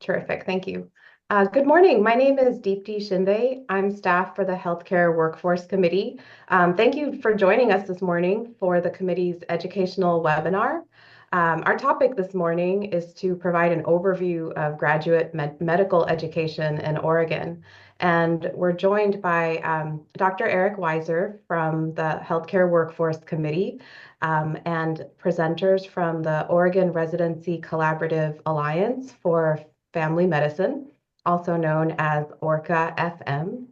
Terrific. Thank you. Good morning. My name is Deepti Shinde. I'm staff for the Healthcare Workforce Committee. Thank you for joining us this morning for the committee's educational webinar. Our topic this morning is to provide an overview of graduate medical education in Oregon. And we're joined by Dr. Eric Weiser from the Healthcare Workforce Committee and presenters from the Oregon Residency Collaborative Alliance for Family Medicine, also known as ORCA FM.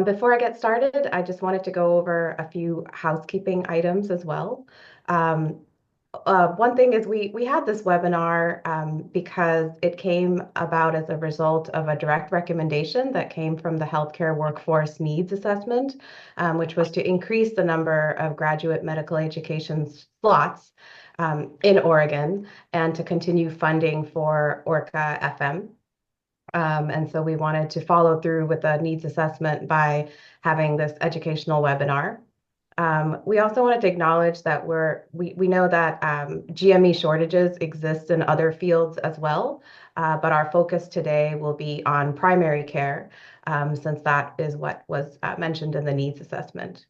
Before I get started, I just wanted to go over a few housekeeping items as well. One thing is we had this webinar because it came about as a result of a direct recommendation that came from the Healthcare Workforce Needs Assessment, which was to increase the number of graduate medical education slots in Oregon and to continue funding for ORCA FM. And so we wanted to follow through with the needs assessment by having this educational webinar. We also wanted to acknowledge that we know that GME shortages exist in other fields as well, but our focus today will be on primary care, since that is what was mentioned in the needs assessment.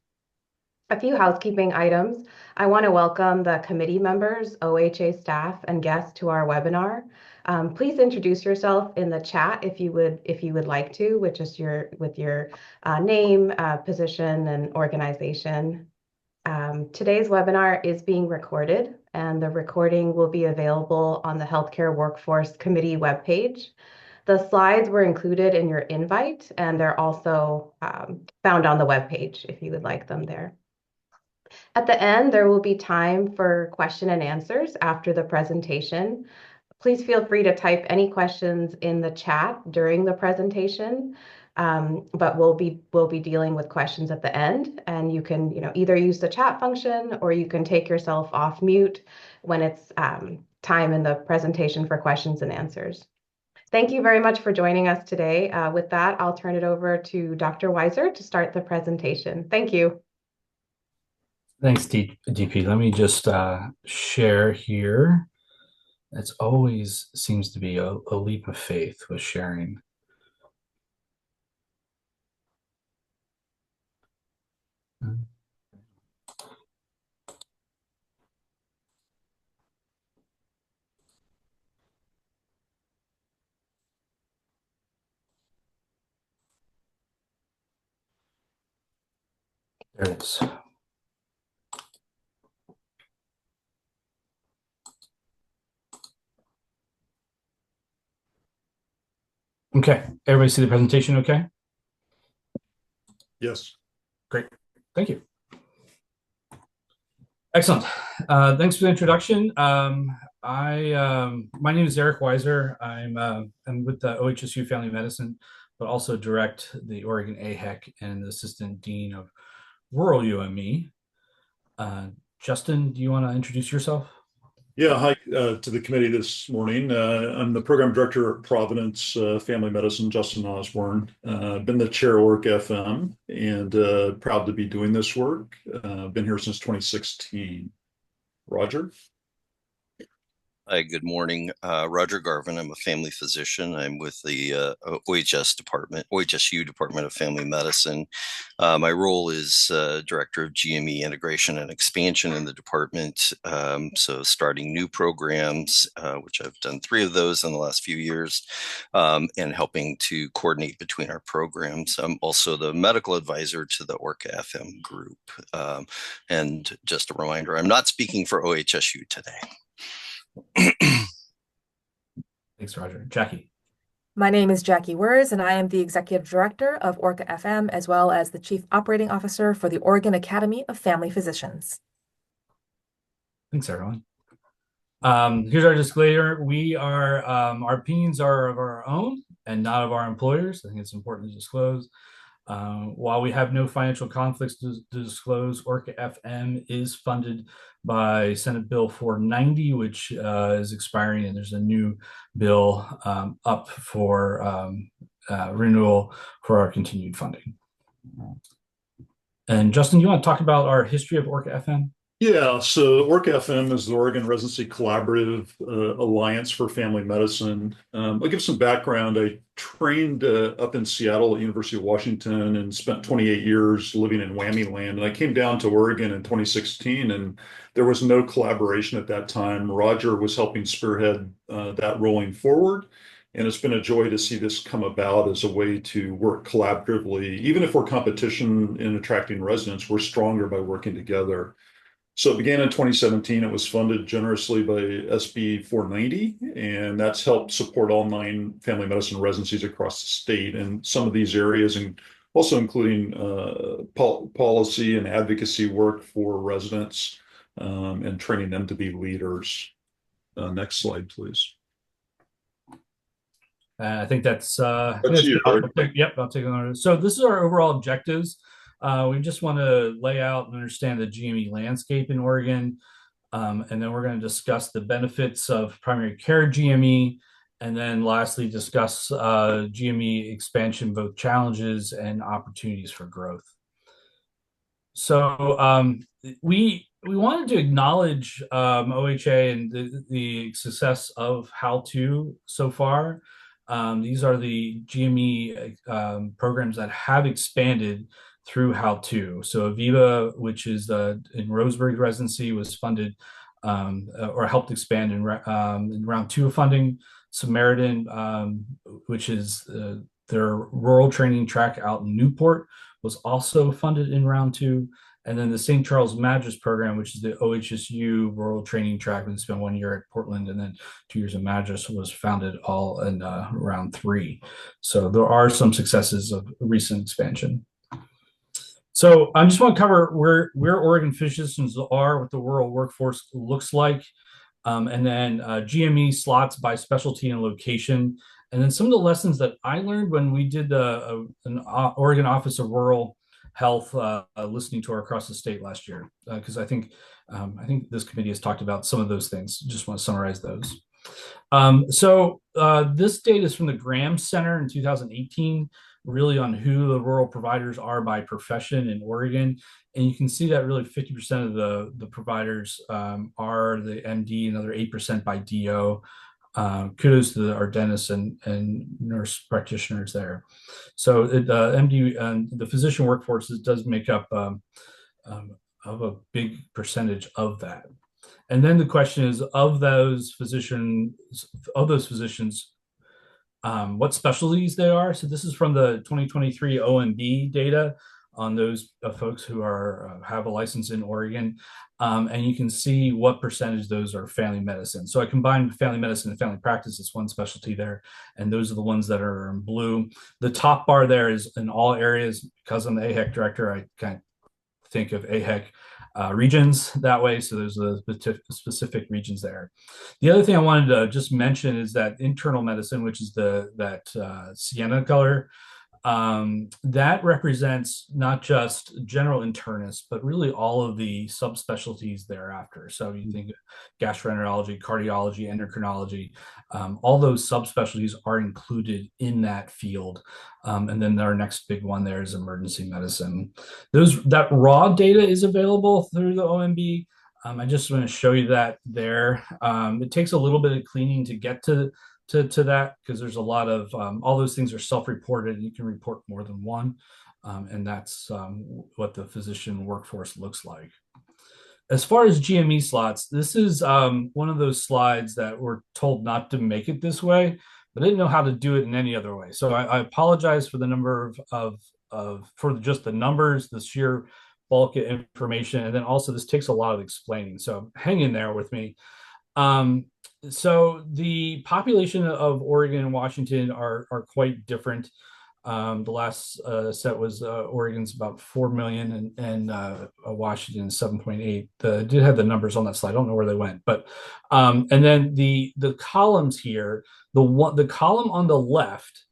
A few housekeeping items. I want to welcome the committee members, OHA staff, and guests to our webinar. Please introduce yourself in the chat if you would like to, with your name, position, and organization. Today's webinar is being recorded, and the recording will be available on the Healthcare Workforce Committee webpage. The slides were included in your invite, and they're also found on the webpage if you would like them there. At the end, there will be time for question and answers after the presentation. Please feel free to type any questions in the chat during the presentation, but we'll be dealing with questions at the end. And you can either use the chat function or you can take yourself off mute when it's time in the presentation for questions and answers. Thank you very much for joining us today. With that, I'll turn it over to Dr. Weiser to start the presentation. Thank you. Thanks, DP. Let me just share here. It always seems to be a leap of faith with sharing. There it is. Okay, everybody see the presentation okay? Yes. Great, thank you. Excellent. Thanks for the introduction. My name is Eric Weiser. I'm with the OHSU Family Medicine, but also direct the Oregon AHEC and the Assistant Dean of Rural UME. Justin, do you want to introduce yourself? Yeah, hi to the committee this morning. I'm the program director at Providence Family Medicine, Justin Osborne. Been the chair of Work FM and proud to be doing this work. Been here since 2016. Roger? Hi, good morning. Roger Garvin. I'm a family physician. I'm with the OHSU Department of Family Medicine. My role is Director of GME Integration and Expansion in the department. So starting new programs, which I've done 3 of those in the last few years, and helping to coordinate between our programs. I'm also the medical advisor to the ORCA FM group. And just a reminder, I'm not speaking for OHSU today. Thanks, Roger. Jackie. My name is Jackie Wers, and I am the Executive Director of ORCA FM, as well as the Chief Operating Officer for the Oregon Academy of Family Physicians. Thanks, everyone. Here's our disclaimer. We are, our opinions are of our own and not of our employers. I think it's important to disclose. While we have no financial conflicts to disclose, ORCA FM is funded by Senate Bill 490, which is expiring, and there's a new bill up for renewal for our continued funding. And Justin, you want to talk about our history of ORCA FM? Yeah, so ORC FM is the Oregon Residency Collaborative Alliance for Family Medicine. I'll give some background. I trained up in Seattle at University of Washington and spent 28 years living in Whammy Land. And I came down to Oregon in 2016, and there was no collaboration at that time. Roger was helping spearhead that rolling forward. And it's been a joy to see this come about as a way to work collaboratively. Even if we're competition in attracting residents, we're stronger by working together. So it began in 2017. It was funded generously by SB 490, and that's helped support all 9 family medicine residencies across the state. And some of these areas, and also including policy and advocacy work for residents and training them to be leaders. Next slide, please. I think that's you, good. Yep, I'll take it on. So this is our overall objectives. We just want to lay out and understand the GME landscape in Oregon. And then we're going to discuss the benefits of primary care GME. And then lastly, discuss GME expansion, both challenges and opportunities for growth. So we wanted to acknowledge OHA and the success of How To so far. These are the GME programs that have expanded through How To. So Aviva, which is in Roseburg residency, was funded or helped expand in round 2 of funding. Samaritan, which is their rural training track out in Newport, was also funded in round 2. And then the St. Charles Madras program, which is the OHSU rural training track, and spent 1 year at Portland and then 2 years in Madras, was founded all in round 3. So there are some successes of recent expansion. So I just want to cover where Oregon physicians are, what the rural workforce looks like, and then GME slots by specialty and location, and then some of the lessons that I learned when we did an Oregon Office of Rural Health listening tour across the state last year, because I think this committee has talked about some of those things. Just want to summarize those. So this data is from the Graham Center in 2018, really on who the rural providers are by profession in Oregon. And you can see that really 50% of the providers are the MD, another 8% by DO. Kudos to our dentists and nurse practitioners there. So the MD and the physician workforce does make up of a big percentage of that. And then the question is, of those physicians, what specialties they are. So this is from the 2023 OMB data on those folks who have a license in Oregon. And you can see what percentage those are family medicine. So I combined family medicine and family practice as one specialty there. And those are the ones that are in blue. The top bar there is in all areas. Because I'm the AHEC director, I kind of think of AHEC regions that way. So there's the specific regions there. The other thing I wanted to just mention is that internal medicine, which is that sienna color, that represents not just general internists, but really all of the subspecialties thereafter. So you think gastroenterology, cardiology, endocrinology, all those subspecialties are included in that field. And then our next big one there is emergency medicine. That raw data is available through the OMB. I just want to show you that there. It takes a little bit of cleaning to get to that, because there's a lot of all those things are self-reported, and you can report more than one, and that's what the physician workforce looks like. As far as GME slots, this is one of those slides that we're told not to make it this way, but I didn't know how to do it in any other way. So I apologize for the number for just the numbers, the sheer bulk of information, and then also this takes a lot of explaining. So hang in there with me. So the population of Oregon and Washington are quite different. The last set was Oregon's about 4 million and Washington 7.8. Did have the numbers on that slide. I don't know where they went, but and then the columns here, the column on the left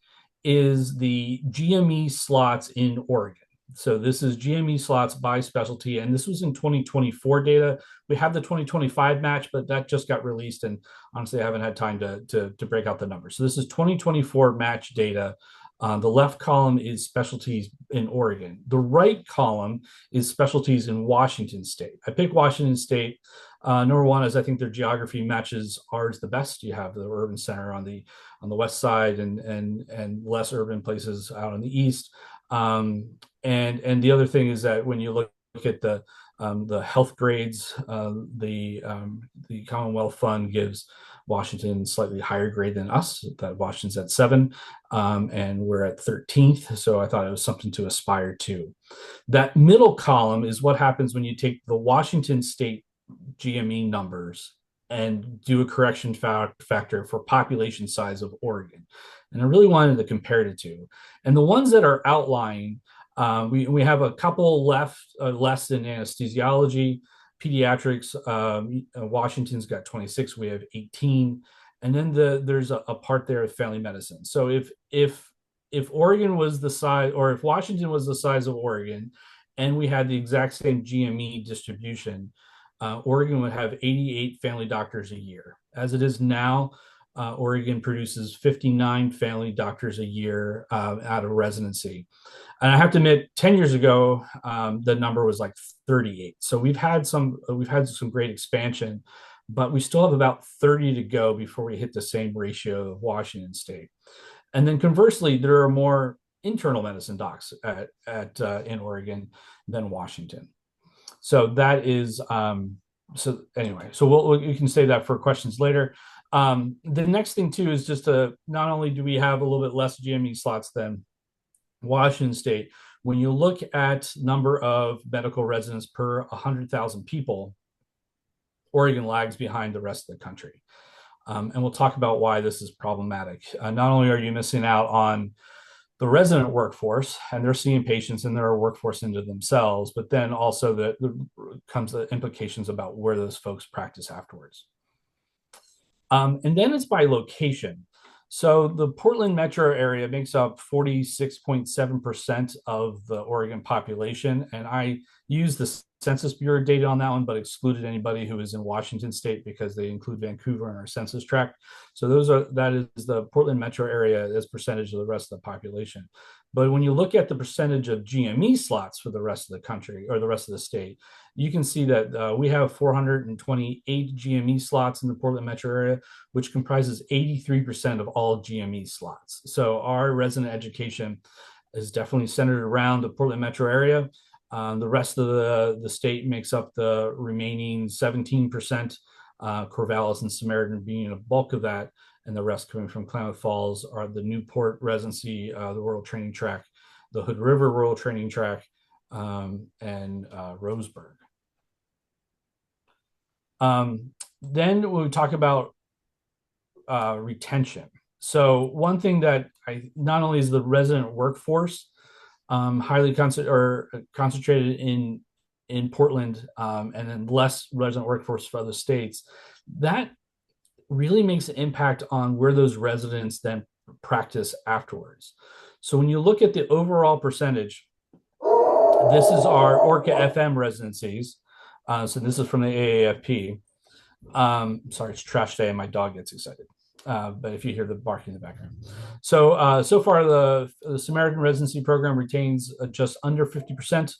is the GME slots in Oregon. So this is GME slots by specialty, and this was in 2024 data. We have the 2025 match, but that just got released, and honestly, I haven't had time to break out the numbers. So this is 2024 match data The left column is specialties in Oregon. The right column is specialties in Washington State. I picked Washington State. Number one is I think their geography matches ours the best. You have the urban center on the west side and less urban places out on the east. And the other thing is that when you look at the health grades, the Commonwealth Fund gives Washington slightly higher grade than us. That Washington's at 7, and we're at 13th. So I thought it was something to aspire to. That middle column is what happens when you take the Washington State GME numbers and do a correction factor for population size of Oregon. And I really wanted to compare the two. And the ones that are outlying, we have a couple left less in anesthesiology, pediatrics. Washington's got 26. We have 18, and then there's a part there of family medicine. So if Oregon was the size, or if Washington was the size of Oregon, and we had the exact same GME distribution, Oregon would have 88 family doctors a year. As it is now, Oregon produces 59 family doctors a year out of residency. And I have to admit, 10 years ago, the number was like 38. So we've had some great expansion, but we still have about 30 to go before we hit the same ratio of Washington State. And then conversely, there are more internal medicine docs in Oregon than Washington. So that is so anyway. So we can save that for questions later. The next thing too is just not only do we have a little bit less GME slots than Washington State, when you look at number of medical residents per 100,000 people, Oregon lags behind the rest of the country. And we'll talk about why this is problematic. Not only are you missing out on the resident workforce, and they're seeing patients and they're a workforce into themselves, but then also comes the implications about where those folks practice afterwards. And then it's by location. So the Portland metro area makes up 46.7% of the Oregon population. And I used the Census Bureau data on that one, but excluded anybody who is in Washington State because they include Vancouver in our census tract. So that is the Portland metro area as percentage of the rest of the population. But when you look at the percentage of GME slots for the rest of the country or the rest of the state, you can see that we have 428 GME slots in the Portland metro area, which comprises 83% of all GME slots. So our resident education is definitely centered around the Portland metro area. The rest of the state makes up the remaining 17%, Corvallis and Samaritan being a bulk of that, and the rest coming from Klamath Falls are the Newport residency, the Rural Training Track, the Hood River Rural Training Track, and Roseburg. Then we talk about retention. So one thing that not only is the resident workforce highly concentrated in Portland, and then less resident workforce for other states, that really makes an impact on where those residents then practice afterwards. So when you look at the overall percentage, this is our Orca FM residencies. So this is from the AAFP. Sorry, it's trash day and my dog gets excited. But if you hear the barking in the background. So far, the Samaritan residency program retains just under 50%.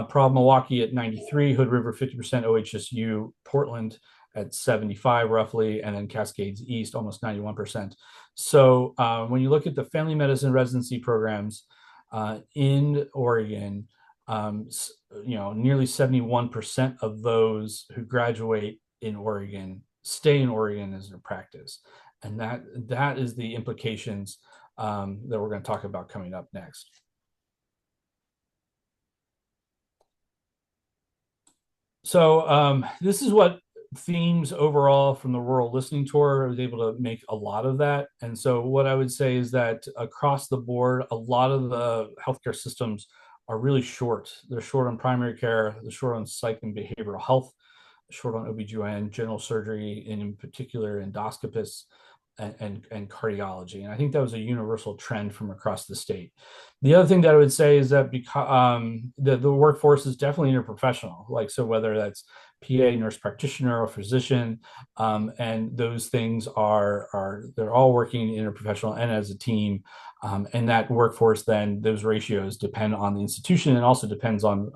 Prob Milwaukee at 93, Hood River 50%, OHSU Portland at 75 roughly, and then Cascades East almost 91%. So when you look at the family medicine residency programs in Oregon, nearly 71% of those who graduate in Oregon stay in Oregon as their practice. And that is the implications that we're going to talk about coming up next. So this is what themes overall from the rural listening tour. I was able to make a lot of that. And so what I would say is that across the board, a lot of the healthcare systems are really short. They're short on primary care, they're short on psych and behavioral health, short on OBGYN, general surgery, and in particular endoscopists and cardiology. And I think that was a universal trend from across the state. The other thing that I would say is that because the workforce is definitely interprofessional, so whether that's PA, nurse practitioner, or physician, and those things are they're all working interprofessional and as a team. And that workforce, then those ratios depend on the institution and also depends on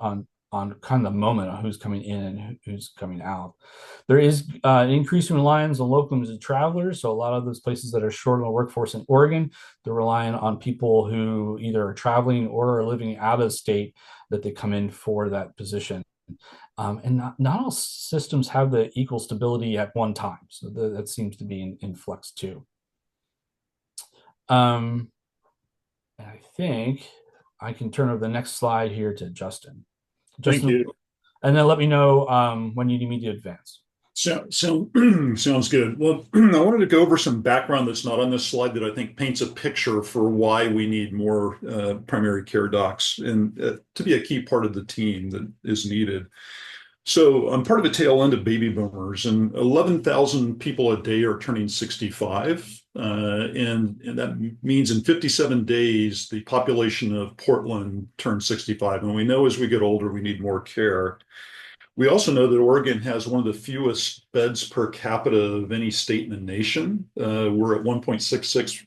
kind of the moment of who's coming in and who's coming out. There is an increasing reliance on locums and travelers. So a lot of those places that are short on the workforce in Oregon, they're relying on people who either are traveling or are living out of state that they come in for that position. And not all systems have the equal stability at one time. So that seems to be in flux too. And I think I can turn over the next slide here to Justin. Thank you. And then let me know when you need me to advance. Sounds good. Well, I wanted to go over some background that's not on this slide that I think paints a picture for why we need more primary care docs and to be a key part of the team that is needed. So I'm part of a tail end of baby boomers, and 11,000 people a day are turning 65. And that means in 57 days, the population of Portland turns 65. And we know as we get older, we need more care. We also know that Oregon has one of the fewest beds per capita of any state in the nation. We're at 1.66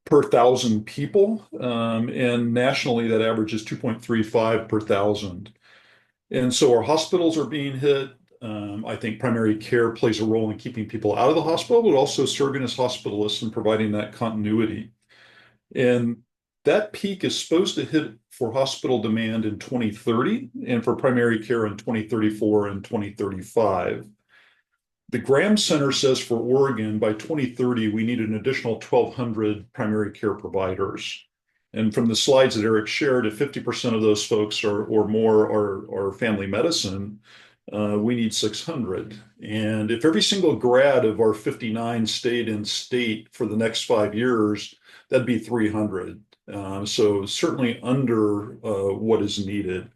per thousand people. And nationally, that average is 2.35 per thousand. And so our hospitals are being hit. I think primary care plays a role in keeping people out of the hospital, but also serving as hospitalists and providing that continuity. And that peak is supposed to hit for hospital demand in 2030 and for primary care in 2034 and 2035. The Graham Center says for Oregon, by 2030, we need an additional 1,200 primary care providers. And from the slides that Eric shared, if 50% of those folks or more are family medicine, we need 600. And if every single grad of our 59 stayed in state for the next 5 years, that'd be 300. So certainly under what is needed.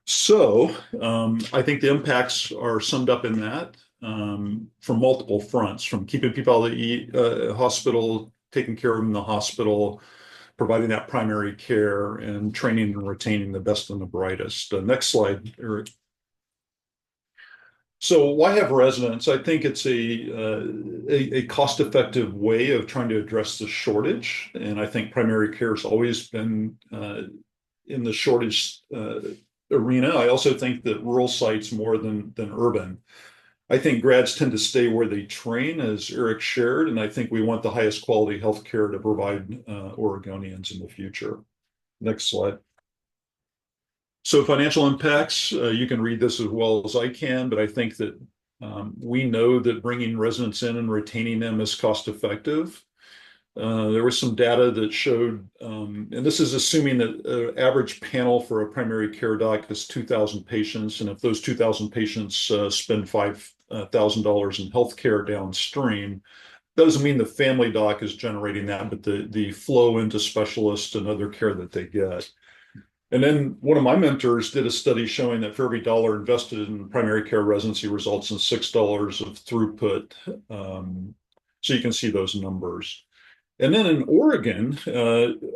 So I think the impacts are summed up in that from multiple fronts, from keeping people out of the hospital, taking care of them in the hospital, providing that primary care, and training and retaining the best and the brightest. Next slide, Eric. So why have residents? I think it's a cost-effective way of trying to address the shortage. And I think primary care has always been in the shortage arena. I also think that rural sites more than urban. I think grads tend to stay where they train, as Eric shared, and I think we want the highest quality healthcare to provide Oregonians in the future. Next slide. So financial impacts, you can read this as well as I can, but I think that we know that bringing residents in and retaining them is cost effective. There was some data that showed, and this is assuming that an average panel for a primary care doc is 2,000 patients. And if those 2,000 patients spend $5,000 in healthcare downstream, doesn't mean the family doc is generating that, but the flow into specialists and other care that they get. And then one of my mentors did a study showing that for every dollar invested in primary care residency results in $6 of throughput. So you can see those numbers. And then in Oregon,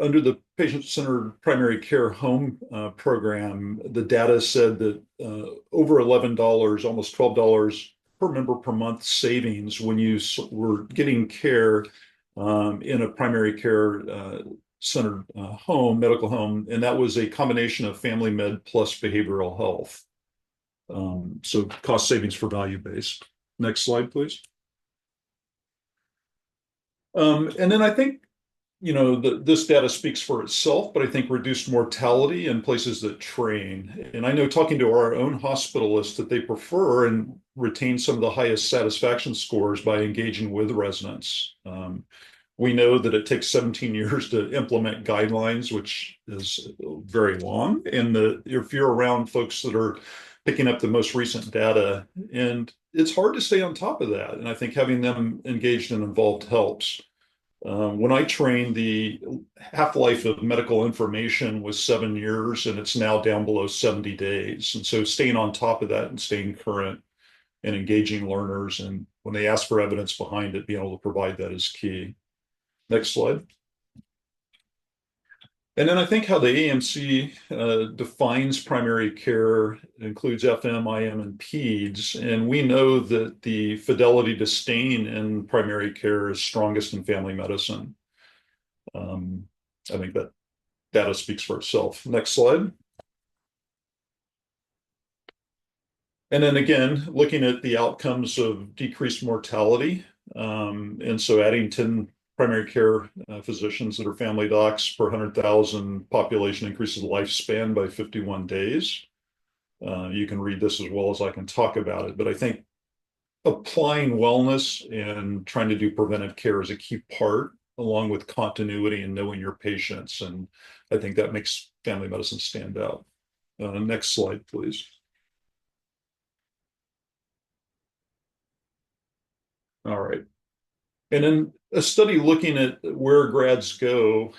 under the patient-centered primary care home program, the data said that over $11, almost $12 per member per month savings when you were getting care in a primary care centered home, medical home, and that was a combination of family med plus behavioral health. So cost savings for value-based. Next slide, please. And then I think, this data speaks for itself, but I think reduced mortality in places that train. And I know talking to our own hospitalists that they prefer and retain some of the highest satisfaction scores by engaging with residents. We know that it takes 17 years to implement guidelines, which is very long. And if you're around folks that are picking up the most recent data, and it's hard to stay on top of that. And I think having them engaged and involved helps. When I trained, the half-life of medical information was 7 years, and it's now down below 70 days. And so staying on top of that and staying current and engaging learners, and when they ask for evidence behind it, being able to provide that is key. Next slide. And then I think how the AMC defines primary care includes FM, IM, and PEDS. And we know that the fidelity to staying in primary care is strongest in family medicine. I think that data speaks for itself. Next slide. And then again, looking at the outcomes of decreased mortality. And so adding 10 primary care physicians that are family docs per 100,000 population increases the lifespan by 51 days. You can read this as well as I can talk about it, but I think applying wellness and trying to do preventive care is a key part, along with continuity and knowing your patients. And I think that makes family medicine stand out. Next slide, please. All right. And then a study looking at where grads go,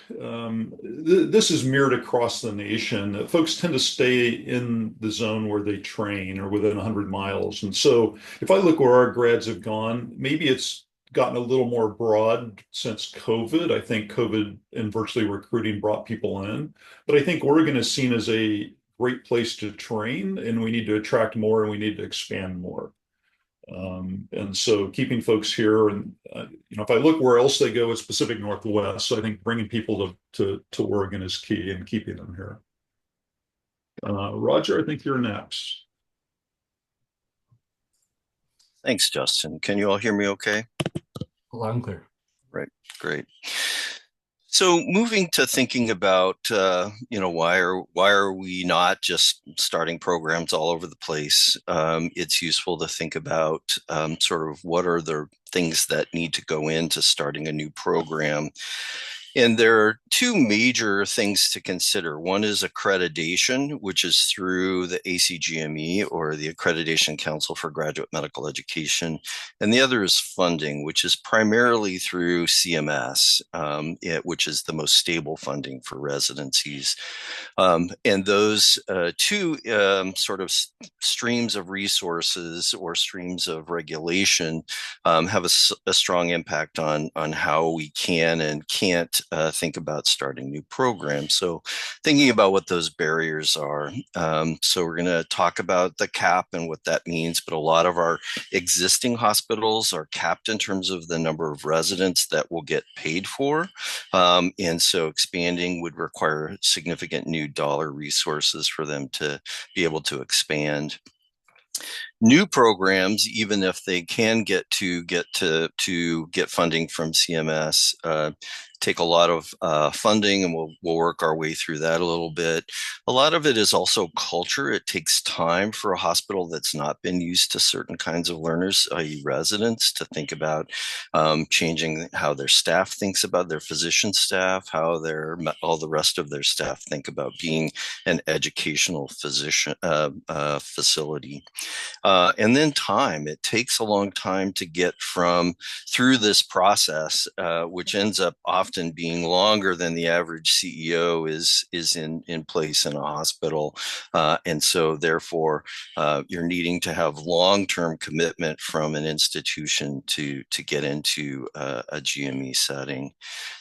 this is mirrored across the nation. Folks tend to stay in the zone where they train or within 100 miles. And so if I look where our grads have gone, maybe it's gotten a little more broad since COVID. I think COVID and virtually recruiting brought people in. But I think Oregon is seen as a great place to train, and we need to attract more and we need to expand more. And so keeping folks here, and if I look where else they go, it's Pacific Northwest. So I think bringing people to Oregon is key and keeping them here. Roger, I think you're next. Thanks, Justin. Can you all hear me okay? Loud and clear. Right, great. So moving to thinking about, why are we not just starting programs all over the place? It's useful to think about sort of what are the things that need to go into starting a new program. And there are two major things to consider. One is accreditation, which is through the ACGME, or the Accreditation Council for Graduate Medical Education. And the other is funding, which is primarily through CMS, which is the most stable funding for residencies. And those two sort of streams of resources or streams of regulation have a strong impact on how we can and can't think about starting new programs. So thinking about what those barriers are. So we're going to talk about the cap and what that means, but a lot of our existing hospitals are capped in terms of the number of residents that will get paid for. And so expanding would require significant new dollar resources for them to be able to expand. New programs, even if they can get funding from CMS, take a lot of funding, and we'll work our way through that a little bit. A lot of it is also culture. It takes time for a hospital that's not been used to certain kinds of learners, i.e. residents, to think about changing how their staff thinks about their physician staff, how all the rest of their staff think about being an educational physician facility. And then time. It takes a long time to get through this process, which ends up often being longer than the average CEO is in place in a hospital. And so therefore, you're needing to have long-term commitment from an institution to get into a GME setting.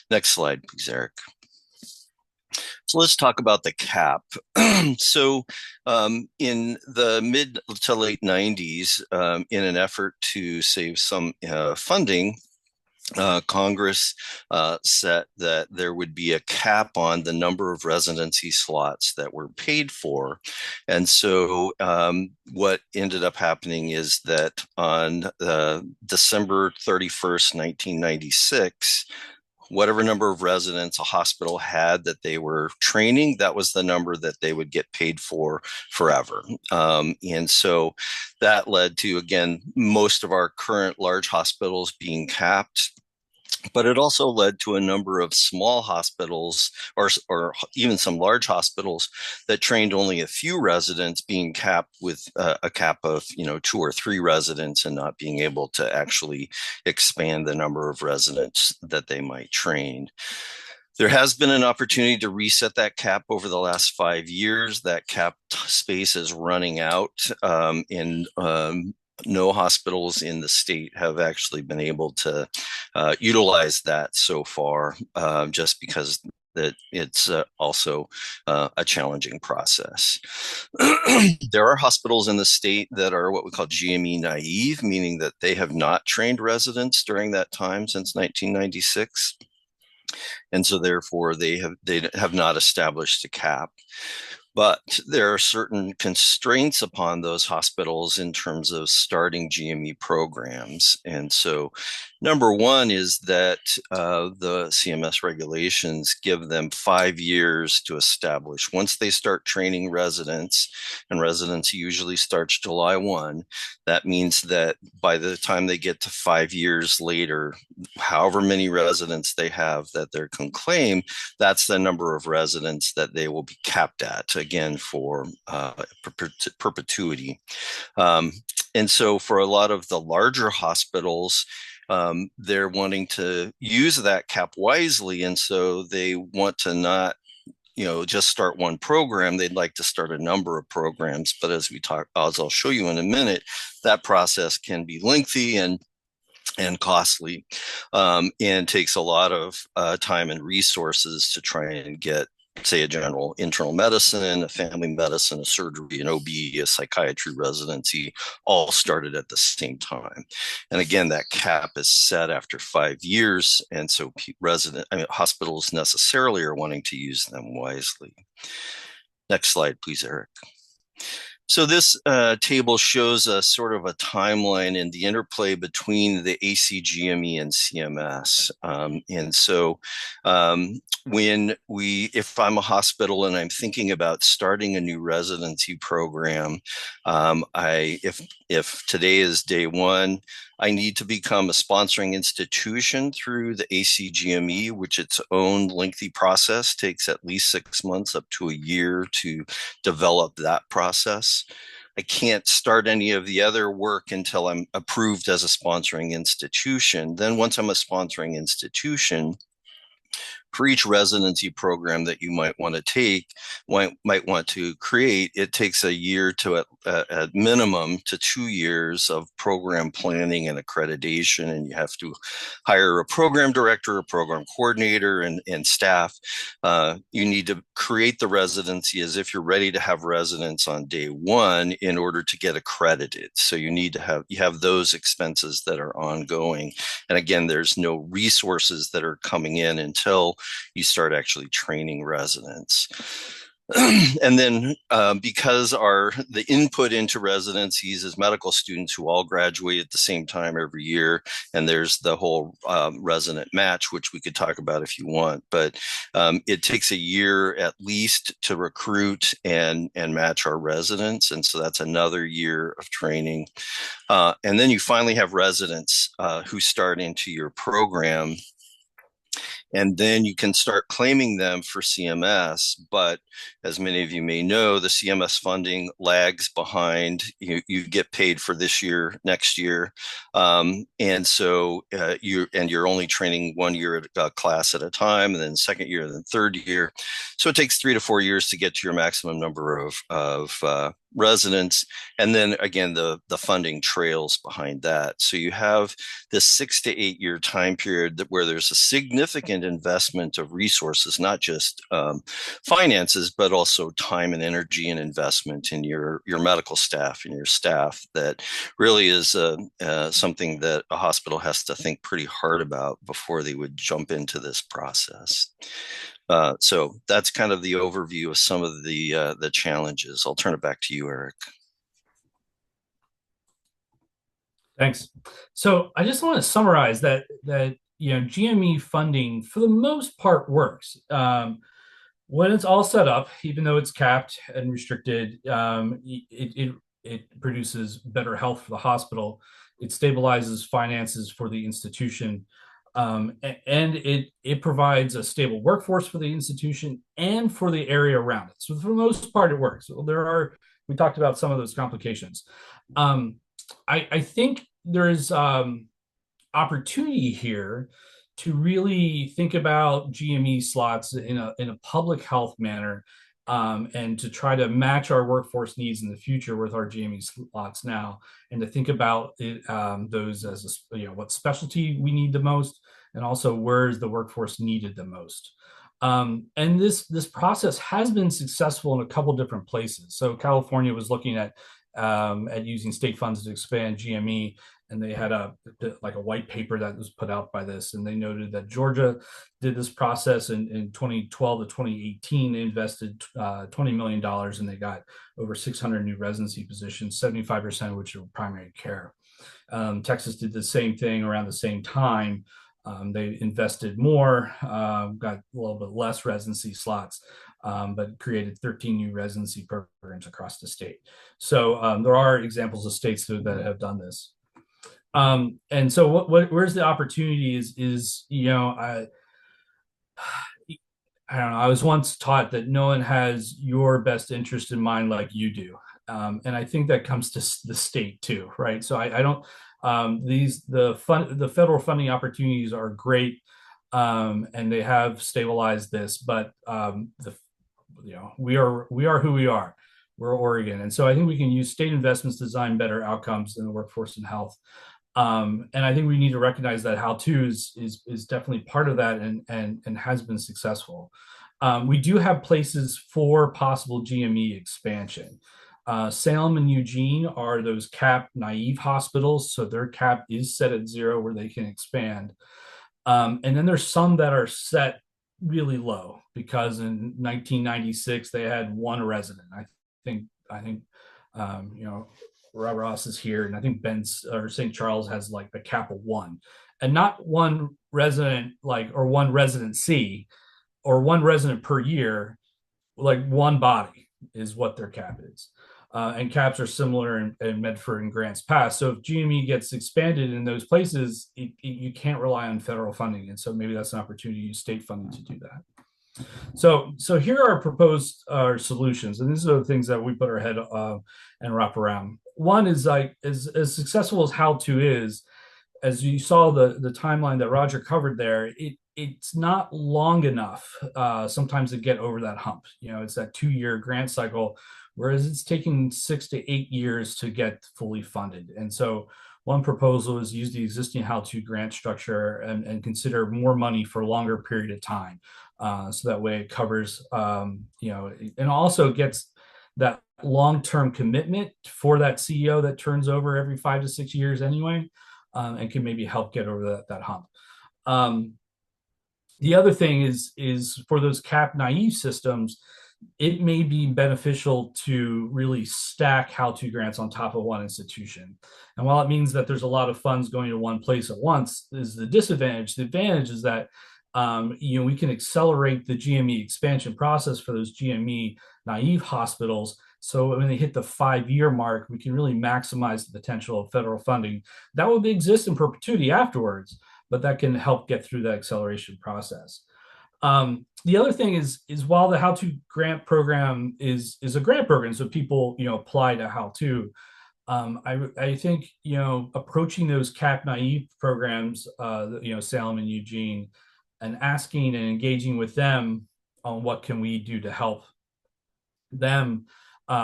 Next slide, please, Eric. So let's talk about the cap. So in the mid to late 90s, in an effort to save some funding, Congress set that there would be a cap on the number of residency slots that were paid for. And so what ended up happening is that on December 31st, 1996, whatever number of residents a hospital had that they were training, that was the number that they would get paid for forever. And so that led to, again, most of our current large hospitals being capped. But it also led to a number of small hospitals, or even some large hospitals, that trained only a few residents being capped with a cap of 2 or 3 residents, and not being able to actually expand the number of residents that they might train. There has been an opportunity to reset that cap over the last 5 years. That cap space is running out, no hospitals in the state have actually been able to utilize that so far, just because that it's also a challenging process. There are hospitals in the state that are what we call GME naive, meaning that they have not trained residents during that time since 1996. And so therefore they have not established a cap. But there are certain constraints upon those hospitals in terms of starting GME programs. And so number one is that the CMS regulations give them 5 years to establish. Once they start training residents, and residents usually starts July 1, that means that by the time they get to 5 years later, however many residents they have that they can claim, that's the number of residents that they will be capped at, again, for perpetuity. And so for a lot of the larger hospitals, they're wanting to use that cap wisely. And so they want to not just start one program. They'd like to start a number of programs. But as I'll show you in a minute, that process can be lengthy and costly, and takes a lot of time and resources to try and get, say, a general internal medicine, a family medicine, a surgery, an OB, a psychiatry residency, all started at the same time. And again, that cap is set after 5 years. And so hospitals necessarily are wanting to use them wisely. Next slide, please, Eric. So this table shows us sort of a timeline and the interplay between the ACGME and CMS. And so if I'm a hospital and I'm thinking about starting a new residency program, if today is day one, I need to become a sponsoring institution through the ACGME, which its own lengthy process takes at least 6 months up to a year to develop that process. I can't start any of the other work until I'm approved as a sponsoring institution. Then once I'm a sponsoring institution, for each residency program that you might want to create, it takes a year to at minimum to 2 years of program planning and accreditation. And you have to hire a program director, a program coordinator, and staff. You need to create the residency as if you're ready to have residents on day one in order to get accredited. So you have those expenses that are ongoing. And again, there's no resources that are coming in until you start actually training residents. And then because the input into residencies is medical students who all graduate at the same time every year, and there's the whole resident match, which we could talk about if you want, but it takes a year at least to recruit and match our residents. And so that's another year of training. And then you finally have residents who start into your program. And then you can start claiming them for CMS. But as many of you may know, the CMS funding lags behind. You get paid for this year, next year. And so you're only training 1 year at a class at a time, and then second year, and then third year. So it takes 3 to 4 years to get to your maximum number of residents. And then again, the funding trails behind that. So you have this 6 to 8 year time period where there's a significant investment of resources, not just finances, but also time and energy and investment in your medical staff and your staff. That really is something that a hospital has to think pretty hard about before they would jump into this process. So that's kind of the overview of some of the challenges. I'll turn it back to you, Eric. Thanks. So I just want to summarize that GME funding for the most part works. When it's all set up, even though it's capped and restricted, it produces better health for the hospital. It stabilizes finances for the institution. And it provides a stable workforce for the institution and for the area around it. So for the most part, it works. We talked about some of those complications. I think there's opportunity here to really think about GME slots in a public health manner, and to try to match our workforce needs in the future with our GME slots now, and to think about those as what specialty we need the most, and also where is the workforce needed the most. And this process has been successful in a couple different places. So California was looking at using state funds to expand GME, and they had a white paper that was put out by this, and they noted that Georgia did this process in 2012 to 2018. They invested $20 million, and they got over 600 new residency positions, 75% of which are primary care. Texas did the same thing around the same time. They invested more, got a little bit less residency slots, but created 13 new residency programs across the state. So there are examples of states that have done this. And so where's the opportunity is I don't know. I was once taught that no one has your best interest in mind like you do. And I think that comes to the state too, right? So I don't, the federal funding opportunities are great, and they have stabilized this, but we are who we are. We're Oregon, and so I think we can use state investments to design better outcomes in the workforce and health. And I think we need to recognize that how-to is definitely part of that, and has been successful. We do have places for possible GME expansion. Salem and Eugene are those cap naive hospitals, so their cap is set at 0 where they can expand. And then there's some that are set really low because in 1996 they had 1 resident. I think Robert Ross is here, and I think St. Charles has like the cap of 1, and not 1 resident or 1 residency or 1 resident per year, like 1 body is what their cap is. And caps are similar in Medford and Grants Pass. So if GME gets expanded in those places, you can't rely on federal funding. And so maybe that's an opportunity to use state funding to do that. So here are proposed solutions. And these are the things that we put our head and wrap around. One is like, as successful as how-to is, as you saw the timeline that Roger covered there, it's not long enough sometimes to get over that hump. It's that 2-year grant cycle, whereas it's taking 6 to 8 years to get fully funded. And so one proposal is use the existing how-to grant structure and consider more money for a longer period of time. So that way it covers, and also gets that long-term commitment for that CEO that turns over every 5 to 6 years anyway, and can maybe help get over that hump. The other thing is for those cap naive systems, it may be beneficial to really stack how-to grants on top of one institution. And while it means that there's a lot of funds going to one place at once, is the disadvantage. The advantage is that we can accelerate the GME expansion process for those GME naive hospitals. So when they hit the 5-year mark, we can really maximize the potential of federal funding. That will exist in perpetuity afterwards, but that can help get through that acceleration process. The other thing is while the how-to grant program is a grant program, so people apply to how-to, I think approaching those cap naive programs, Salem and Eugene, and asking and engaging with them on what can we do to help them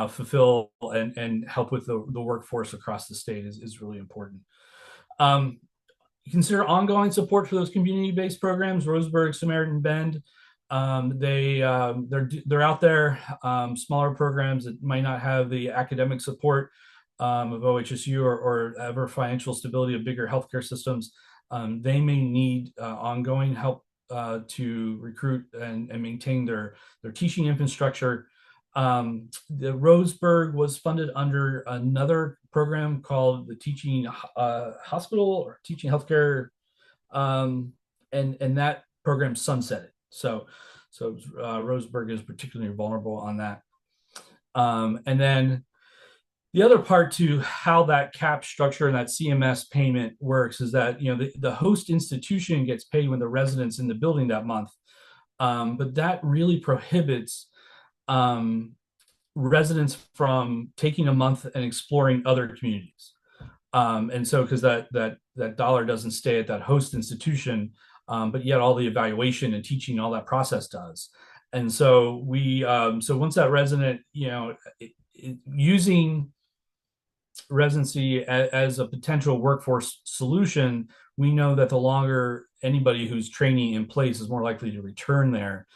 fulfill and help with the workforce across the state is really important. Consider ongoing support for those community-based programs. Roseburg, Samaritan Bend, they're out there, smaller programs that might not have the academic support of OHSU or ever financial stability of bigger healthcare systems. They may need ongoing help to recruit and maintain their teaching infrastructure. The Roseburg was funded under another program called the Teaching Hospital or Teaching Healthcare, and that program sunsetted. So Roseburg is particularly vulnerable on that. And then the other part to how that cap structure and that CMS payment works is that the host institution gets paid when the resident's in the building that month, but that really prohibits residents from taking a month and exploring other communities. And so because that dollar doesn't stay at that host institution, but yet all the evaluation and teaching, all that process does. And so so once that resident, using residency as a potential workforce solution, we know that the longer anybody who's training in place is more likely to return there.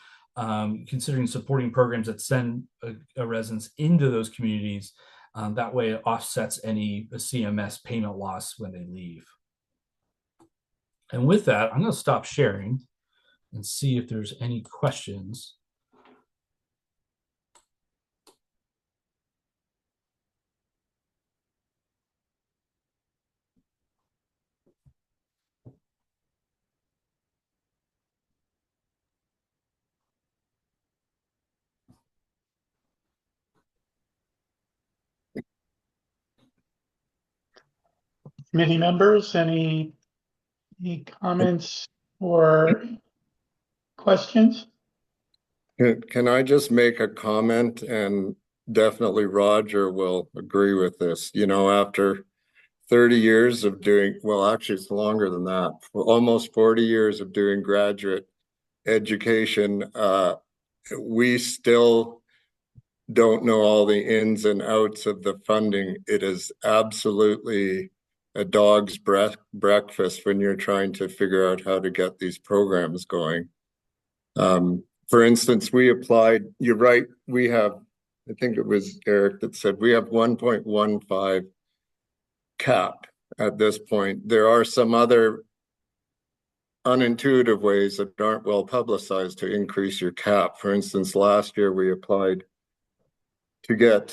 considering supporting programs that send a residents into those communities. That way it offsets any CMS payment loss when they leave. And with that, I'm going to stop sharing and see if there's any questions. Committee members, any comments or questions? Can I just make a comment? And definitely Roger will agree with this. You know, after 30 years of doing, well, actually it's longer than that, for almost 40 years of doing graduate education, we still don't know all the ins and outs of the funding. It is absolutely a dog's breakfast when you're trying to figure out how to get these programs going. For instance, we applied, you're right, we have, I think it was Eric that said, we have 1.15 cap at this point. There are some other unintuitive ways that aren't well publicized to increase your cap. For instance, last year we applied to get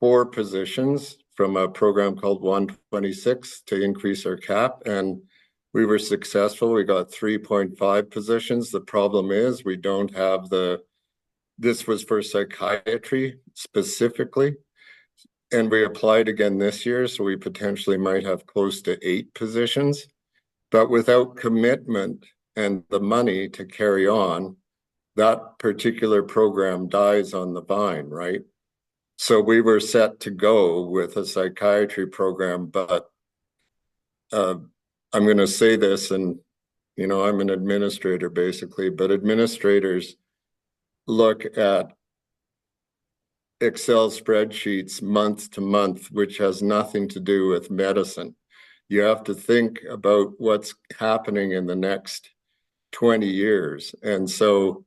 4 positions from a program called 126 to increase our cap, and we were successful. We got 3.5 positions. The problem is we don't have this was for psychiatry specifically, and we applied again this year, so we potentially might have close to 8 positions. But without commitment and the money to carry on, that particular program dies on the vine, right? So we were set to go with a psychiatry program, but I'm going to say this, and you know, I'm an administrator basically, but administrators look at Excel spreadsheets month to month, which has nothing to do with medicine. You have to think about what's happening in the next 20 years. And so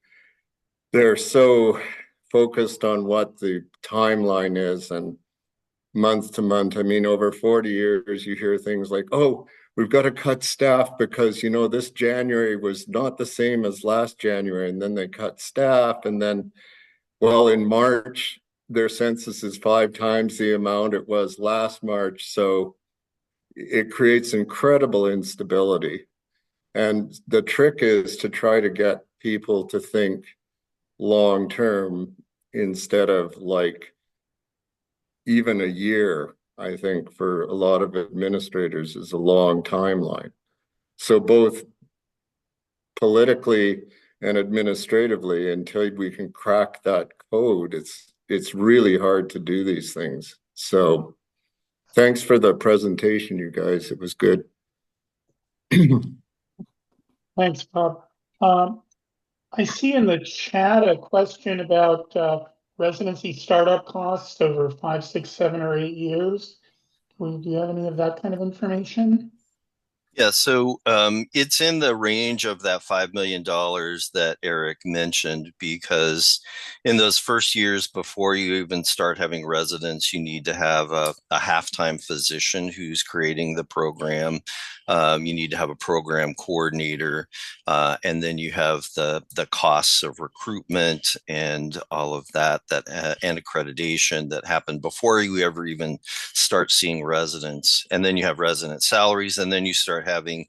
they're so focused on what the timeline is and month to month. I mean, over 40 years, you hear things like, oh, we've got to cut staff because, you know, this January was not the same as last January. And then they cut staff. And then, well, in March, their census is 5 times the amount it was last March. So it creates incredible instability. And the trick is to try to get people to think long term instead of like even a year. I think for a lot of administrators is a long timeline. So both politically and administratively, until we can crack that code, it's really hard to do these things. So thanks for the presentation, you guys. It was good. Thanks, Bob. I see in the chat a question about residency startup costs over 5, 6, 7, or 8 years. Do you have any of that kind of information? Yeah, so it's in the range of that $5 million that Eric mentioned, because in those first years before you even start having residents, you need to have a half-time physician who's creating the program. You need to have a program coordinator, and then you have the costs of recruitment and all of that and accreditation that happen before you ever even start seeing residents. And then you have resident salaries, and then you start having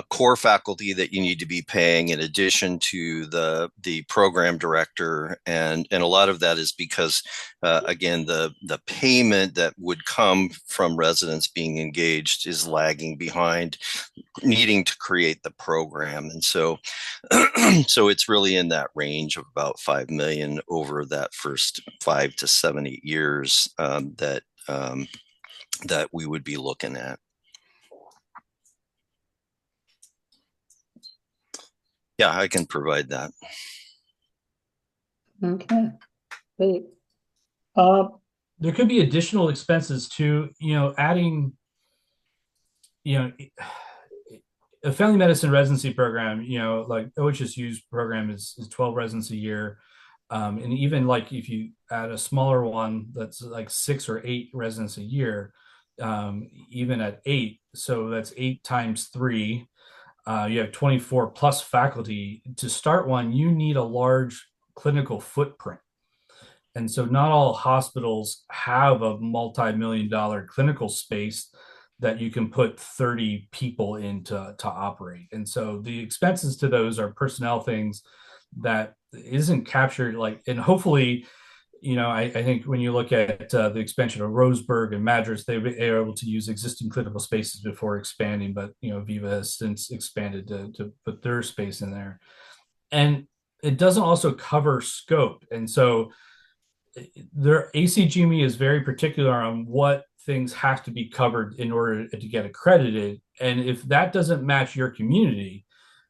core faculty that you need to be paying in addition to the program director, and a lot of that is because again the payment that would come from residents being engaged is lagging behind needing to create the program. And so so it's really in that range of about 5 million over that first 5 to 7, 8 years that we would be looking at. Yeah, I can provide that. Okay, great. There could be additional expenses too, you know, adding, you know, a family medicine residency program, like OHSU's program is 12 residents a year. And even like if you add a smaller one that's like 6 or 8 residents a year, even at 8, so that's 8 times 3. You have 24 plus faculty. To start one, you need a large clinical footprint. And so not all hospitals have a multi-million-dollar clinical space that you can put 30 people into to operate. And so the expenses to those are personnel things that isn't captured, like, and hopefully, I think when you look at the expansion of Roseburg and Madras, they were able to use existing clinical spaces before expanding, but Viva has since expanded to put their space in there. And it doesn't also cover scope. And so their ACGME is very particular on what things have to be covered in order to get accredited. And if that doesn't match your community,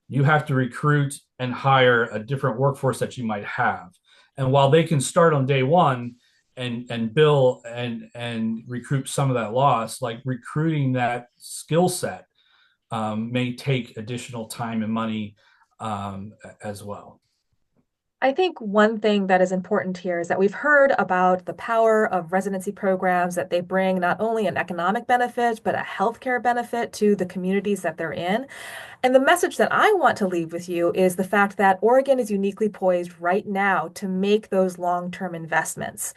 you have to recruit and hire a different workforce that you might have. And while they can start on day one and bill and recruit some of that loss, like recruiting that skill set may take additional time and money as well. I think one thing that is important here is that we've heard about the power of residency programs, that they bring not only an economic benefit, but a healthcare benefit to the communities that they're in. And the message that I want to leave with you is the fact that Oregon is uniquely poised right now to make those long-term investments.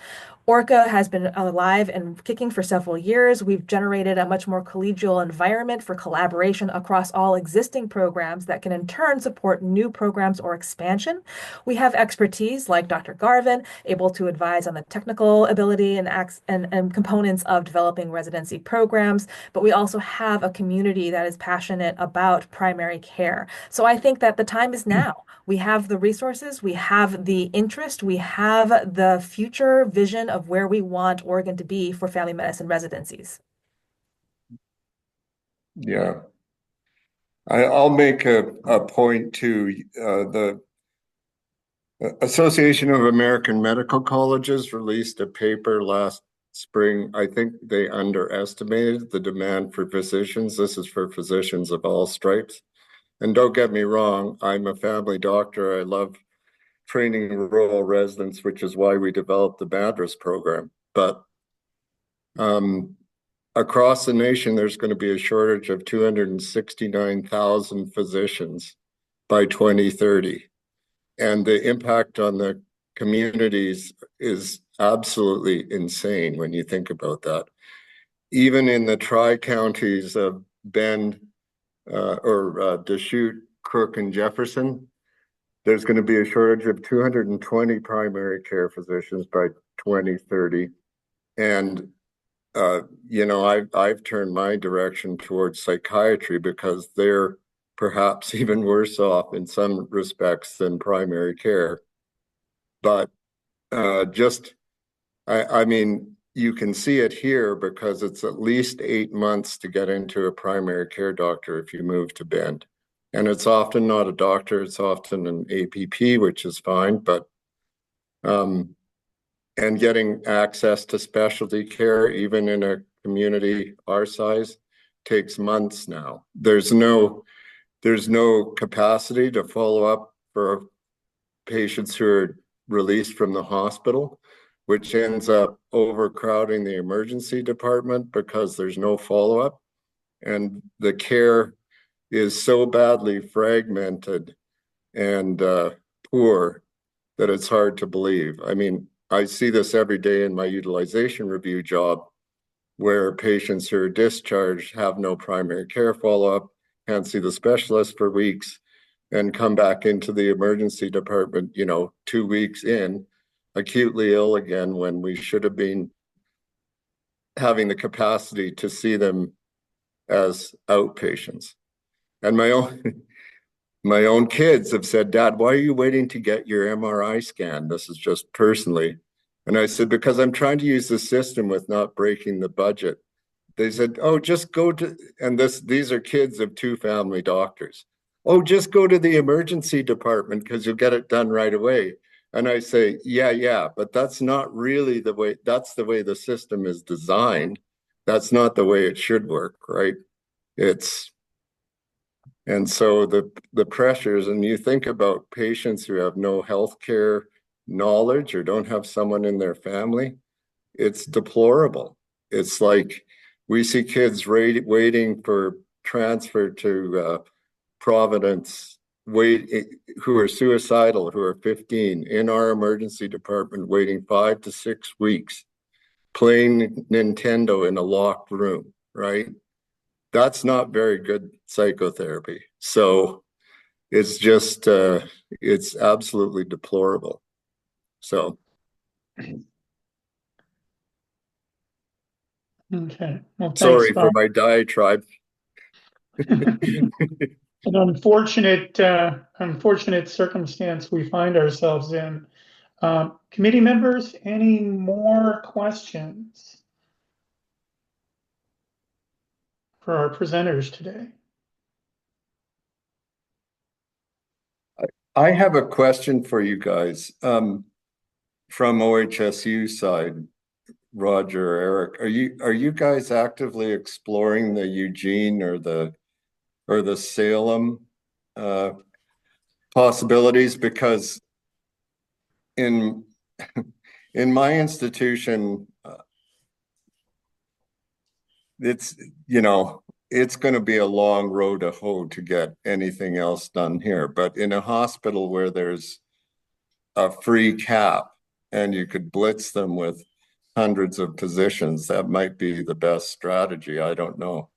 ORCA has been alive and kicking for several years. We've generated a much more collegial environment for collaboration across all existing programs that can in turn support new programs or expansion. We have expertise like Dr. Garvin, able to advise on the technical ability and components of developing residency programs, but we also have a community that is passionate about primary care. So I think that the time is now. We have the resources, we have the interest, we have the future vision of where we want Oregon to be for family medicine residencies. Yeah. I'll make a point to the Association of American Medical Colleges released a paper last spring. I think they underestimated the demand for physicians. This is for physicians of all stripes. And don't get me wrong, I'm a family doctor. I love training rural residents, which is why we developed the Madras program. But across the nation, there's going to be a shortage of 269,000 physicians by 2030. And the impact on the communities is absolutely insane when you think about that. Even in the tri-counties of Bend Deschutes, Crook, and Jefferson, there's going to be a shortage of 220 primary care physicians by 2030. And, I've turned my direction towards psychiatry because they're perhaps even worse off in some respects than primary care. But you can see it here because it's at least 8 months to get into a primary care doctor if you move to Bend. And it's often not a doctor, it's often an APP, which is fine, but and getting access to specialty care, even in a community our size, takes months now. There's no capacity to follow up for patients who are released from the hospital, which ends up overcrowding the emergency department because there's no follow-up. And the care is so badly fragmented and poor that it's hard to believe. I mean, I see this every day in my utilization review job, where patients who are discharged have no primary care follow-up, can't see the specialist for weeks, and come back into the emergency department, 2 weeks in, acutely ill again, when we should have been having the capacity to see them as outpatients. And my own kids have said, "Dad, why are you waiting to get your MRI scan?" This is just personally. And I said, "Because I'm trying to use the system with not breaking the budget." They said, "Oh, just go to," and these are kids of 2 family doctors. "Oh, just go to the emergency department because you'll get it done right away." And I say, yeah, but that's not really the way, that's the way the system is designed. That's not the way it should work, right? It's And so the pressures, and you think about patients who have no healthcare knowledge or don't have someone in their family, it's deplorable. It's like we see kids waiting for transfer to Providence, who are suicidal, who are 15, in our emergency department, waiting 5 to 6 weeks, playing Nintendo in a locked room, right? That's not very good psychotherapy. So it's just, it's absolutely deplorable. So. Okay. Well, thanks, Sorry for Bob. my diatribe. An unfortunate circumstance we find ourselves in. Committee members, any more questions for our presenters today? I have a question for you guys. From OHSU side, Roger or Eric, are you guys actively exploring the Eugene or the Salem possibilities? Because in my institution, it's it's going to be a long road to hoe to get anything else done here. But in a hospital where there's a free cap and you could blitz them with hundreds of positions, that might be the best strategy. I don't know.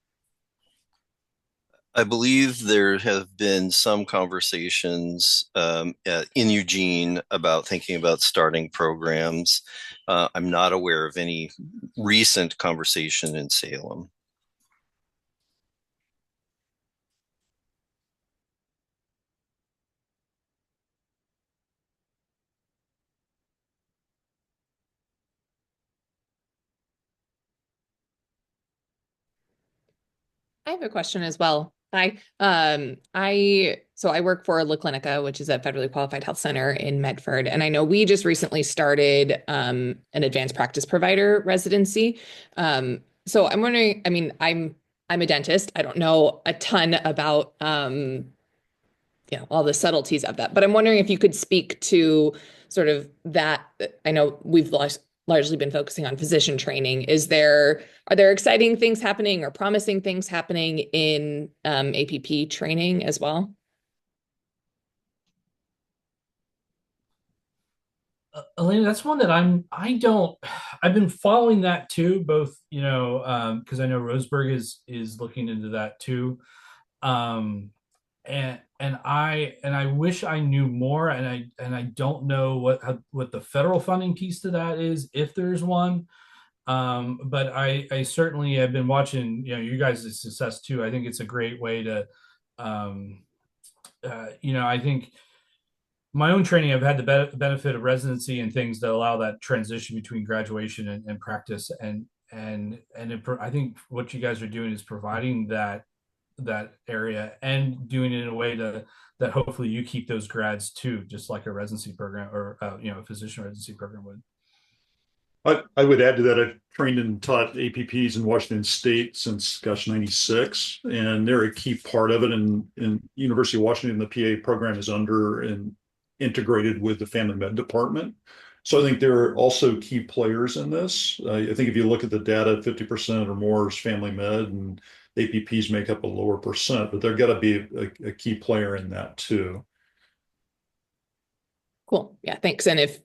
I believe there have been some conversations in Eugene about thinking about starting programs. I'm not aware of any recent conversation in Salem. I have a question as well. Hi. I work for La Clinica, which is a federally qualified health center in Medford. And I know we just recently started an advanced practice provider residency. So I'm wondering, I mean, I'm a dentist. I don't know a ton about all the subtleties of that, but I'm wondering if you could speak to sort of that. I know we've largely been focusing on physician training. Are there exciting things happening or promising things happening in APP training as well? Elena, that's one that I've been following that too, both, because I know Roseburg is looking into that too. And I wish I knew more, and I don't know what the federal funding piece to that is, if there's one. But I certainly have been watching, you guys' success too. I think it's a great way to, I think my own training, I've had the benefit of residency and things that allow that transition between graduation and practice. I think what you guys are doing is providing that area and doing it in a way that hopefully you keep those grads too, just like a residency program or a physician residency program would. I would add to that, I've trained and taught APPs in Washington State since, 96, and they're a key part of it. And University of Washington, the PA program is under and integrated with the family med department. So I think they're also key players in this. I think if you look at the data, 50% or more is family med, and APPs make up a lower percent, but they're got to be a key player in that too. Cool. Yeah, thanks. And if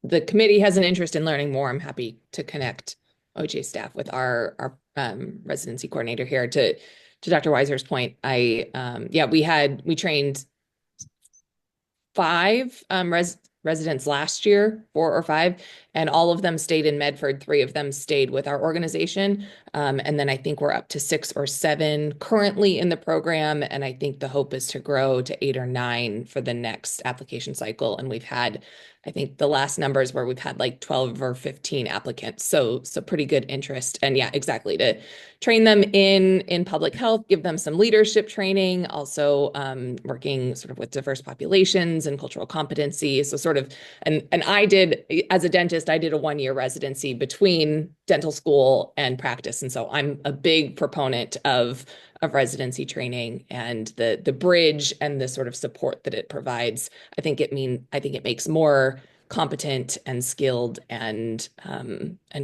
the committee has an interest in learning more, I'm happy to connect OHA staff with our residency coordinator here. To Dr. Weiser's point, we trained 5 residents last year, 4 or 5, and all of them stayed in Medford. 3 of them stayed with our organization. And then I think we're up to 6 or 7 currently in the program. And I think the hope is to grow to 8 or 9 for the next application cycle. And we've had I think the last numbers where we've had like 12 or 15 applicants. So pretty good interest. And yeah, exactly, to train them in public health, give them some leadership training, also working sort of with diverse populations and cultural competency. So sort of, and I did, as a dentist, I did a 1-year residency between dental school and practice. And so I'm a big proponent of residency training and the bridge and the sort of support that it provides. I think it makes more competent and skilled and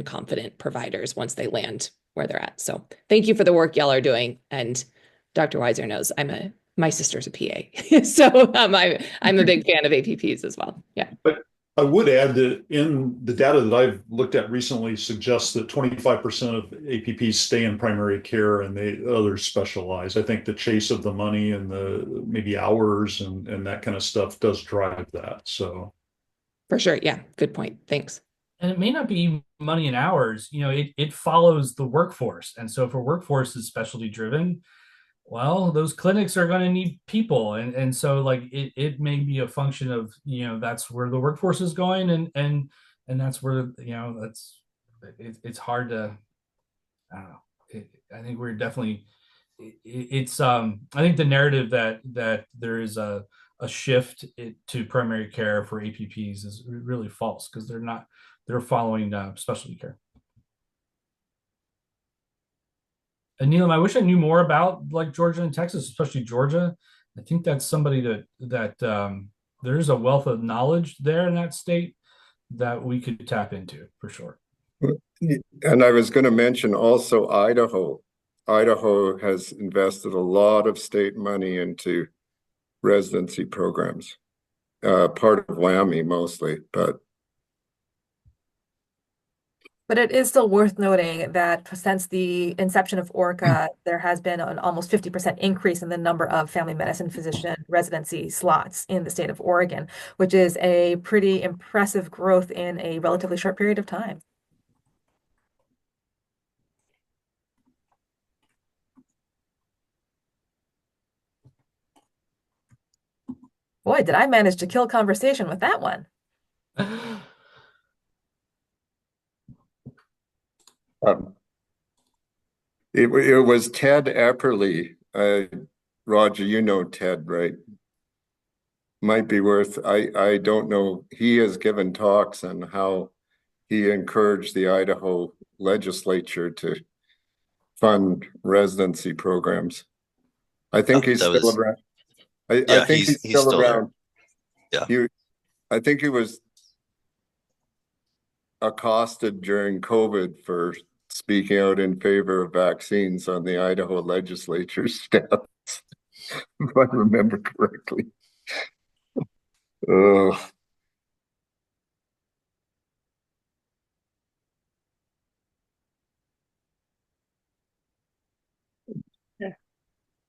confident providers once they land where they're at. So thank you for the work y'all are doing. And Dr. Weiser knows my sister's a PA. So I'm a big fan of APPs as well. Yeah. But I would add that in the data that I've looked at recently suggests that 25% of APPs stay in primary care and others specialize. I think the chase of the money and the maybe hours and that kind of stuff does drive that. So for sure. Yeah. Good point. Thanks. And it may not be money and hours, it follows the workforce. And so if a workforce is specialty driven, well, those clinics are going to need people. And so like it may be a function of, that's where the workforce is going. And that's where, it's hard to, I don't know. I think we're definitely, I think the narrative that there is a shift to primary care for APPs is really false, because they're following specialty care. And Neelam, I wish I knew more about like Georgia and Texas, especially Georgia. I think that's somebody that there's a wealth of knowledge there in that state that we could tap into for sure. And I was going to mention also Idaho. Idaho has invested a lot of state money into residency programs, part of WWAMI mostly, but it is still worth noting that since the inception of ORCA, there has been an almost 50% increase in the number of family medicine physician residency slots in the state of Oregon, which is a pretty impressive growth in a relatively short period of time. Boy, did I manage to kill conversation with that one. It was Ted Epperly. Roger, you know Ted, right? Might be worth, I don't know. He has given talks on how he encouraged the Idaho legislature to fund residency programs. I think he's still around. I think he's still around. Yeah. I think he was accosted during COVID for speaking out in favor of vaccines on the Idaho legislature steps, if I remember correctly.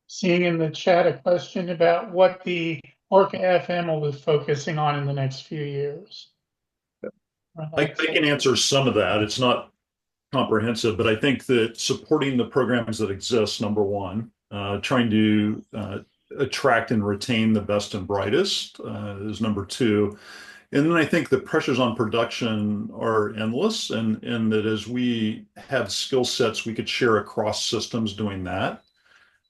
Seeing in the chat a question about what the ORCA FM will be focusing on in the next few years. I can answer some of that. It's not comprehensive, but I think that supporting the programs that exist, number one, trying to attract and retain the best and brightest is number two. And then I think the pressures on production are endless, and that as we have skill sets, we could share across systems doing that.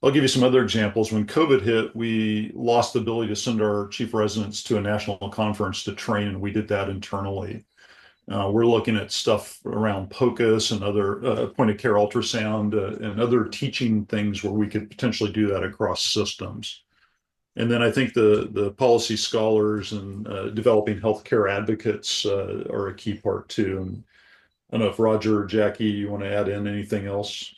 I'll give you some other examples. When COVID hit, we lost the ability to send our chief residents to a national conference to train, and we did that internally. We're looking at stuff around POCUS and other point of care ultrasound and other teaching things where we could potentially do that across systems. And then I think the policy scholars and developing healthcare advocates are a key part too. And I don't know if Roger or Jackie, you want to add in anything else?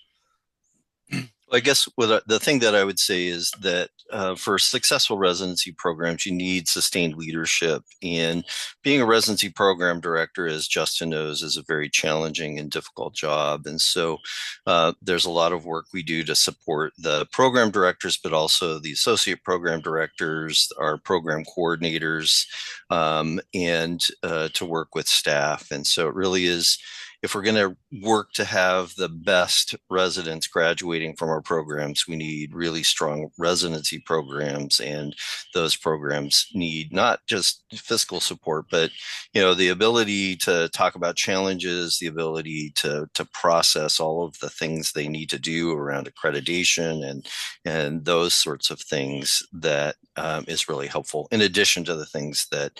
I guess the thing that I would say is that for successful residency programs, you need sustained leadership. And being a residency program director, as Justin knows, is a very challenging and difficult job. And so there's a lot of work we do to support the program directors, but also the associate program directors, our program coordinators, and to work with staff. And so it really is, if we're going to work to have the best residents graduating from our programs, we need really strong residency programs, and those programs need not just fiscal support, but the ability to talk about challenges, the ability to process all of the things they need to do around accreditation and those sorts of things that is really helpful, in addition to the things that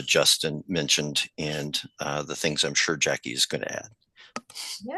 Justin mentioned and the things I'm sure Jackie is going to add. Yeah.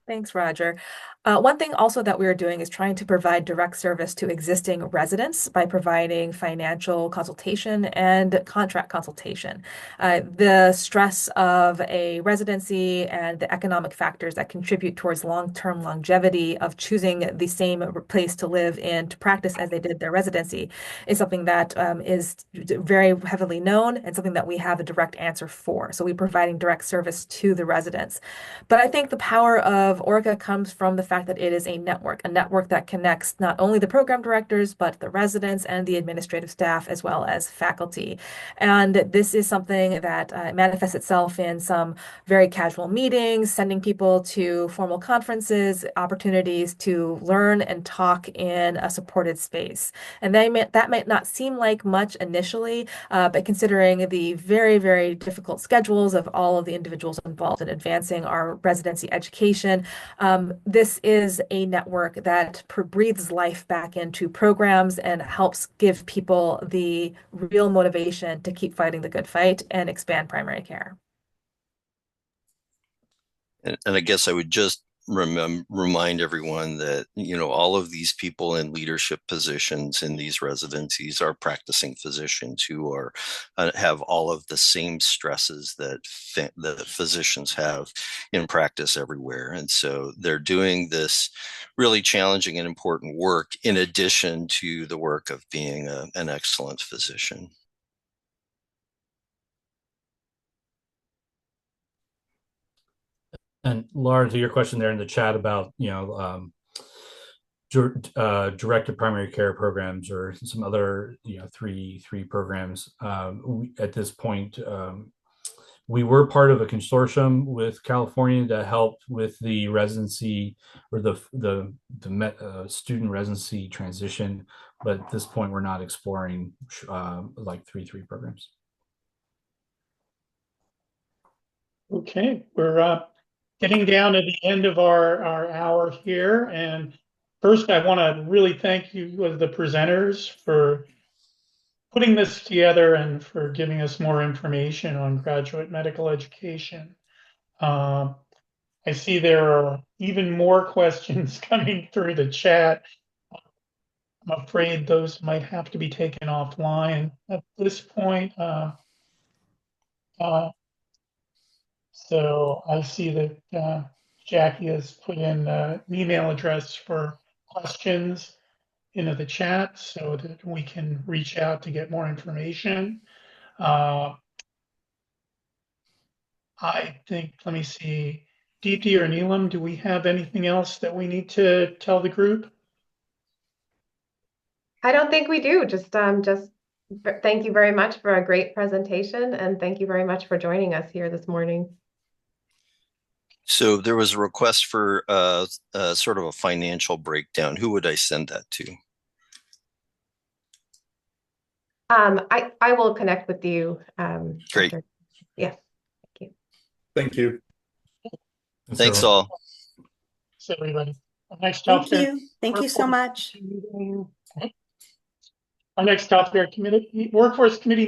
Thanks, Roger. One thing also that we are doing is trying to provide direct service to existing residents by providing financial consultation and contract consultation. The stress of a residency and the economic factors that contribute towards long-term longevity of choosing the same place to live in to practice as they did their residency is something that is very heavily known and something that we have a direct answer for. So we're providing direct service to the residents. But I think the power of ORCA comes from the fact that it is a network that connects not only the program directors, but the residents and the administrative staff, as well as faculty. And this is something that manifests itself in some very casual meetings, sending people to formal conferences, opportunities to learn and talk in a supported space. And that might not seem like much initially, but considering the very, very difficult schedules of all of the individuals involved in advancing our residency education, this is a network that breathes life back into programs and helps give people the real motivation to keep fighting the good fight and expand primary care. And I guess I would just remind everyone that all of these people in leadership positions in these residencies are practicing physicians who are have all of the same stresses that physicians have in practice everywhere, and so they're doing this really challenging and important work in addition to the work of being an excellent physician. And Laura, to your question there in the chat about directed primary care programs or some other three programs, at this point we were part of a consortium with California to help with the residency or the student residency transition, but at this point we're not exploring like three programs. Okay, we're getting down to the end of our hour here. And first, I want to really thank you, the presenters, for putting this together and for giving us more information on graduate medical education. I see there are even more questions coming through the chat. I'm afraid those might have to be taken offline at this point. So I see that Jackie has put in an email address for questions into the chat so that we can reach out to get more information. I think, let me see, Deepti or Neelam, do we have anything else that we need to tell the group? I don't think we do. Just thank you very much for a great presentation, and thank you very much for joining us here this morning. So there was a request for sort of a financial breakdown. Who would I send that to? I will connect with you. Great. After. Yes. Thank you. Thank you. Thanks all. So everybody. Next Thank you. Thank you so much. Our next healthcare committee, workforce committee meeting